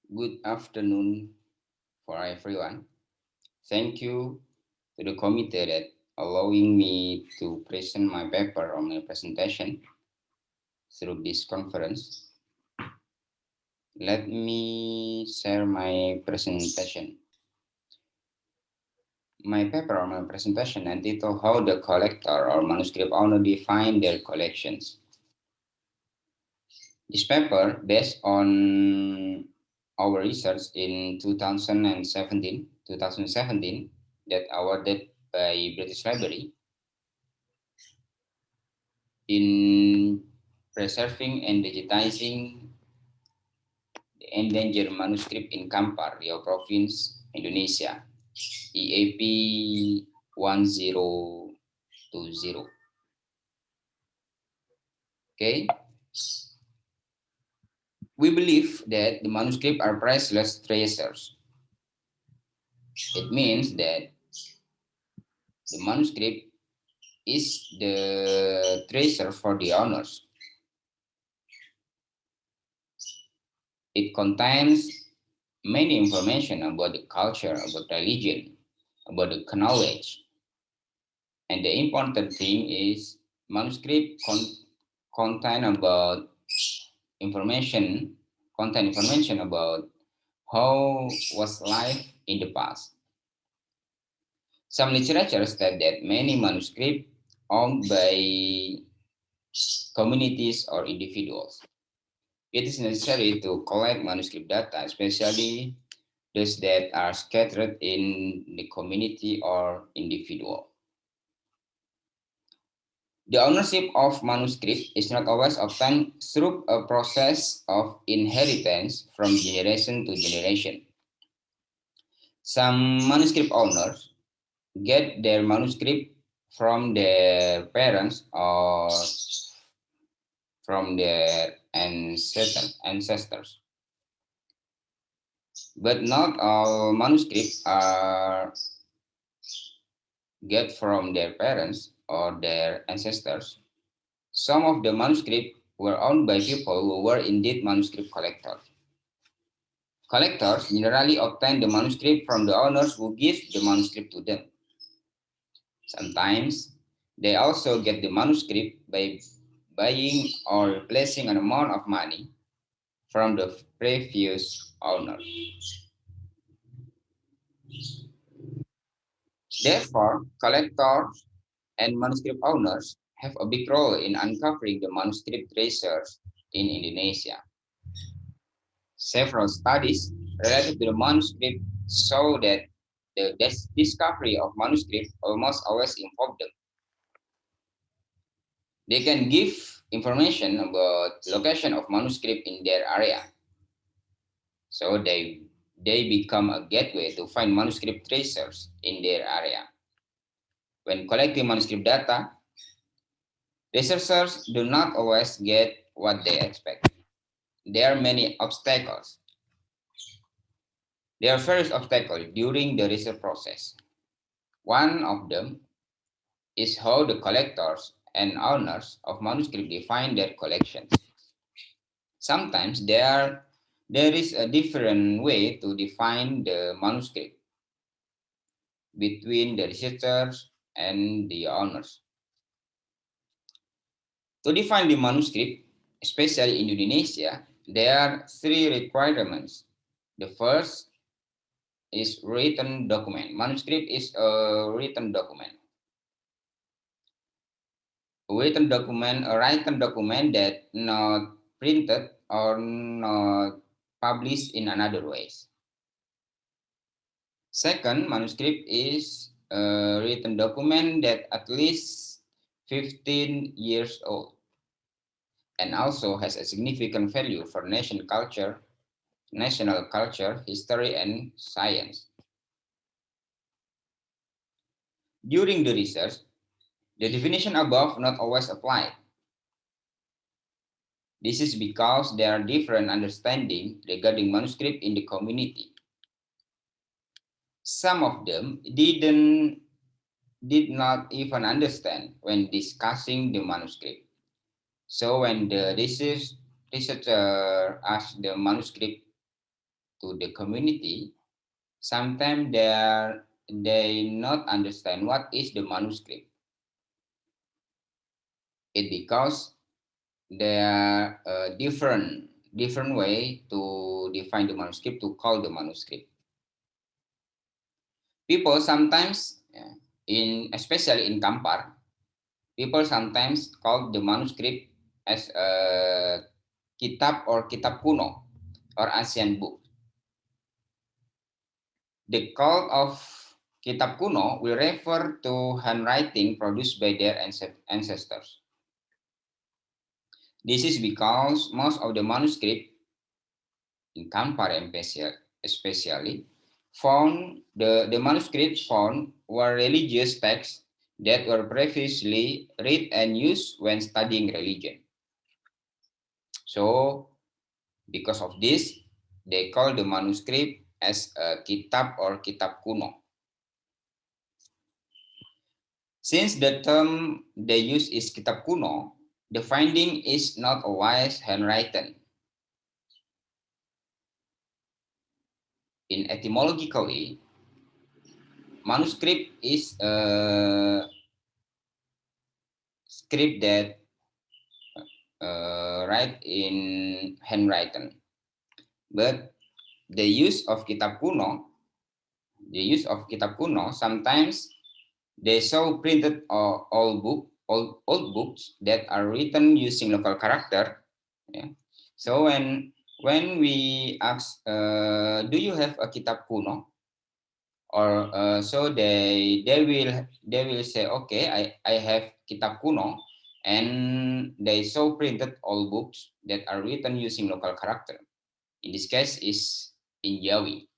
Good afternoon for everyone. Thank you to the committee that allowing me to present my paper on my presentation through this conference. Let me share my presentation. My paper on my presentation entitled How the Collector or Manuscript Owner Define Their Collections. This paper, based on our research in 2017, that awarded by British Library in preserving and digitizing the endangered manuscript in Kampar, Riau Province, Indonesia, EAP 1020. Okay, we believe that the manuscript are priceless treasures. It means that the manuscript is the treasure for the owners. It contains many information about the culture, about religion, about the knowledge. And the important thing is manuscript contain about information, contain information about how was life in the past. Some literature state that many manuscripts owned by communities or individuals. It is necessary to collect manuscript data, especially those that are scattered in the community or individual. The ownership of manuscript is not always obtained through a process of inheritance from generation to generation. Some manuscript owners get their manuscript from their parents or from their ancestors. But not all manuscripts are get from their parents or their ancestors. Some of the manuscripts were owned by people who were indeed manuscript collectors. Collectors generally obtain the manuscript from the owners who give the manuscript to them. Sometimes they also get the manuscript by buying or replacing an amount of money from the previous owner. Therefore, collectors and manuscript owners have a big role in uncovering the manuscript treasures in Indonesia. Several studies related to the manuscript show that the discovery of manuscript almost always involve them. They can give information about location of manuscript in their area, so they become a gateway to find manuscript treasures in their area. When collecting manuscript data, researchers do not always get what they expect. There are many obstacles. There are various obstacles during the research process. One of them is how the collectors and owners of manuscripts define their collections. Sometimes there is a different way to define the manuscript between the researchers and the owners. To define the manuscript, especially in Indonesia, there are three requirements. The first is written document. Manuscript is a written document. A written document that not printed or not published in another ways. Second, manuscript is a written document that at least 15 years old and also has a significant value for national culture, history, and science. During the research, the definition above not always apply. This is because there are different understandings regarding manuscript in the community. Some of them did not even understand when discussing the manuscript. So when the researcher asked the manuscript to the community, sometimes they not understand what is the manuscript. It because there are different way to define the manuscript, to call the manuscript. People sometimes, especially in Kampar, people sometimes call the manuscript as a kitab or kitab kuno or ancient book. The call of kitab kuno will refer to handwriting produced by their ancestors. This is because most of the manuscript in Kampar especially found the manuscripts found were religious texts that were previously read and used when studying religion. So because of this, they call the manuscript as a kitab or kitab kuno. Since the term they use is kitab kuno, the finding is not always handwritten. In etymologically, manuscript is a script that write in handwritten. But the use of kitab kuno, sometimes they show printed old books that are written using local character. Yeah. So when we ask, do you have a kitab kuno? Or so they will say, okay, I have kitab kuno, and they show printed old books that are written using local character. In this case is in Jawi.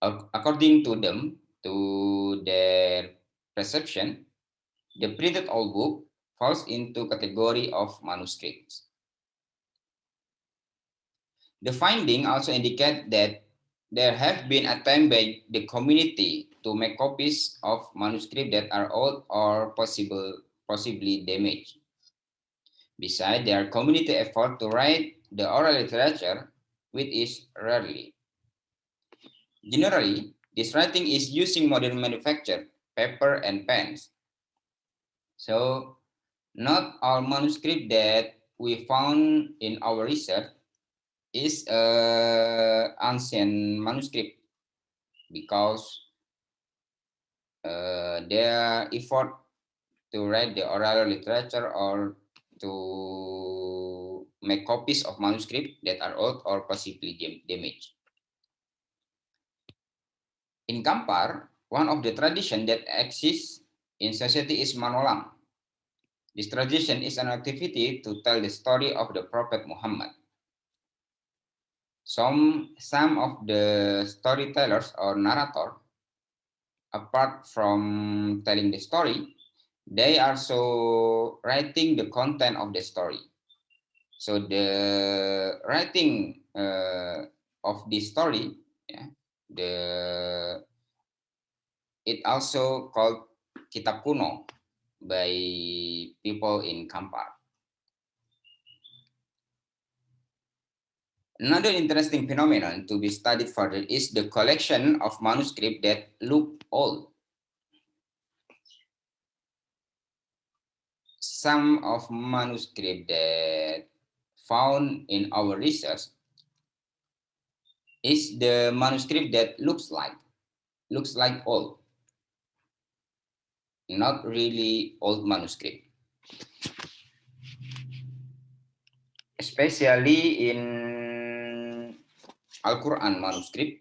According to them, to their perception, the printed old book falls into category of manuscripts. The finding also indicate that there have been attempts by the community to make copies of manuscripts that are old or possibly damaged. Besides, there are community effort to write the oral literature, which is rarely. Generally, this writing is using modern manufactured paper and pens. So, not all manuscript that we found in our research is ancient manuscript, because their effort to write the oral literature or to make copies of manuscript that are old or possibly damaged. In Kampar, one of the tradition that exists in society is manolang. This tradition is an activity to tell the story of the Prophet Muhammad. Some of the storytellers or narrator, apart from telling the story, they are also writing the content of the story. So the writing of this story, it also called kitab kuno by people in Kampar. Another interesting phenomenon to be studied further is the collection of manuscripts that look old. Some of manuscripts that found in our research is the manuscript that looks like old, not really old manuscript. Especially in Al-Quran manuscript.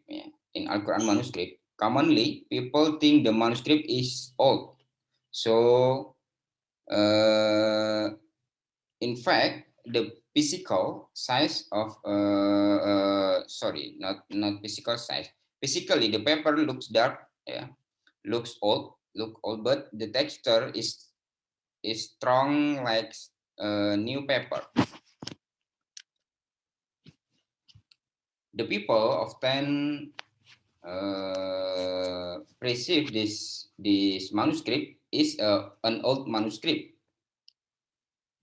In Al-Quran manuscript, commonly people think the manuscript is old. So, in fact, the physical size of not physical size. Physically, the paper looks dark, looks old, but the texture is strong like new paper. The people often perceive this manuscript is an old manuscript.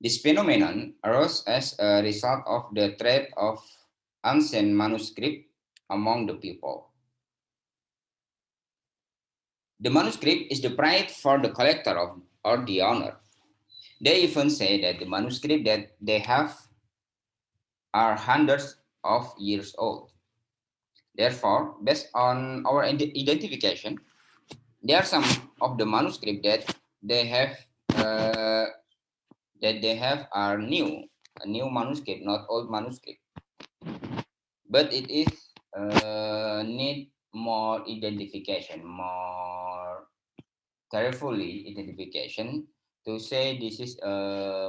This phenomenon arose as a result of the trade of ancient manuscript among the people. The manuscript is the pride for the collector or the owner. They even say that the manuscript that they have are hundreds of years old. Therefore, based on our identification, there are some of the manuscript uh, that they have are new, a new manuscript, not old manuscript. But it is need more identification, more carefully identification to say this is a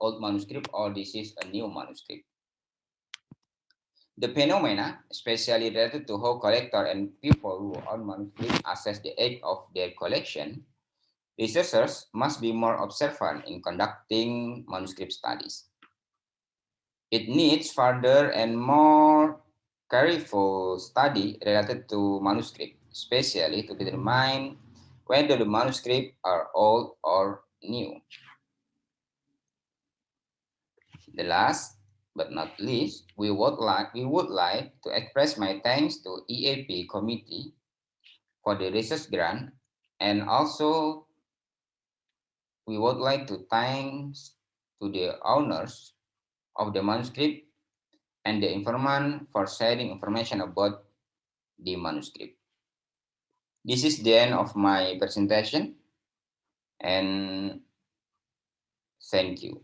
old manuscript or this is a new manuscript. The phenomena, especially related to how collector and people who own manuscripts assess the age of their collection, researchers must be more observant in conducting manuscript studies. It needs further and more careful study related to manuscript, especially to determine whether the manuscripts are old or new. The last but not least, we would like to express my thanks to EAP committee for the research grant, and also we would like to thanks to the owners of the manuscript and the informant for sharing information about the manuscript. This is the end of my presentation, and thank you.